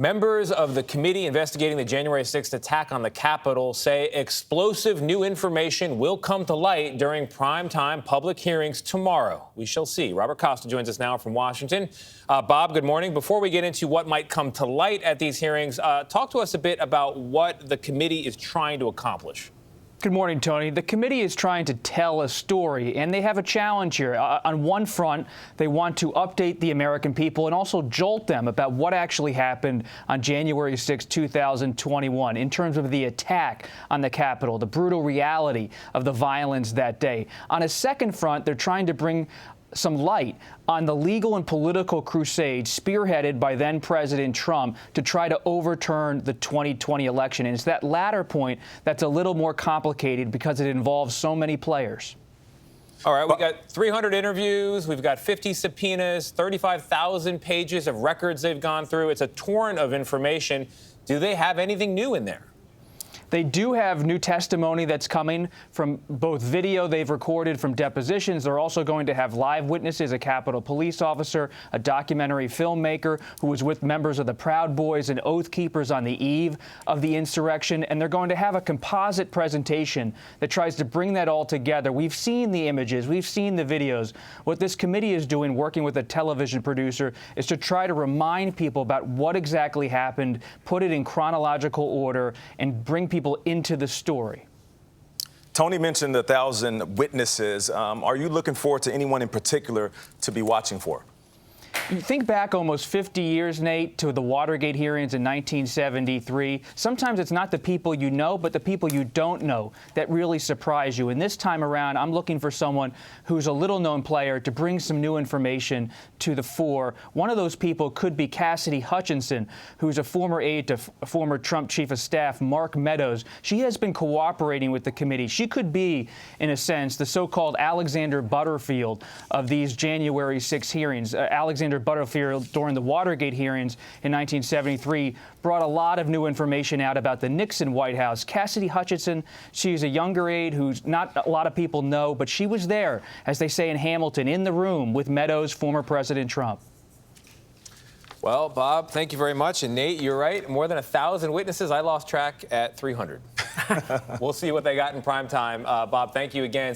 Members of the committee investigating the January 6th attack on the Capitol say explosive new information will come to light during primetime public hearings tomorrow. We shall see. Robert Costa joins us now from Washington. Bob, good morning. Before we get into what might come to light at these hearings, talk to us a bit about what the committee is trying to accomplish. Good morning, Tony. The committee is trying to tell a story, and they have a challenge here. On one front, they want to update the American people and also jolt them about what actually happened on January 6, 2021, in terms of the attack on the Capitol, the brutal reality of the violence that day. On a second front, they're trying to bring some light on the legal and political crusade spearheaded by then-President Trump to try to overturn the 2020 election. And it's that latter point that's a little more complicated because it involves so many players. All right, we got 300 interviews, we've got 50 subpoenas, 35,000 pages of records they've gone through. It's a torrent of information. Do they have anything new in there? They do have new testimony that's coming from both video they've recorded from depositions. They're also going to have live witnesses, a Capitol police officer, a documentary filmmaker who was with members of the Proud Boys and Oath Keepers on the eve of the insurrection. And they're going to have a composite presentation that tries to bring that all together. We've seen the images. We've seen the videos. What this committee is doing, working with a television producer, is to try to remind people about what exactly happened, put it in chronological order, and bring people into the story. Tony mentioned 1,000 witnesses. Are you looking forward to anyone in particular to be watching for? You think back almost 50 years, Nate, to the Watergate hearings in 1973. Sometimes it's not the people you know, but the people you don't know that really surprise you. And this time around, I'm looking for someone who's a little-known player to bring some new information to the fore. One of those people could be Cassidy Hutchinson, who's a former aide to former Trump Chief of Staff Mark Meadows. She has been cooperating with the committee. She could be, in a sense, the so-called Alexander Butterfield of these January 6 hearings. Alexander Butterfield, during the Watergate hearings in 1973, brought a lot of new information out about the Nixon White House. Cassidy Hutchinson, she's a younger aide who's not a lot of people know, but she was there, as they say in Hamilton, in the room with Meadows, former President Trump. Well, Bob, thank you very much. And Nate, you're right. More than 1,000 witnesses. I lost track at 300. We'll see what they got in prime time. Bob, thank you again.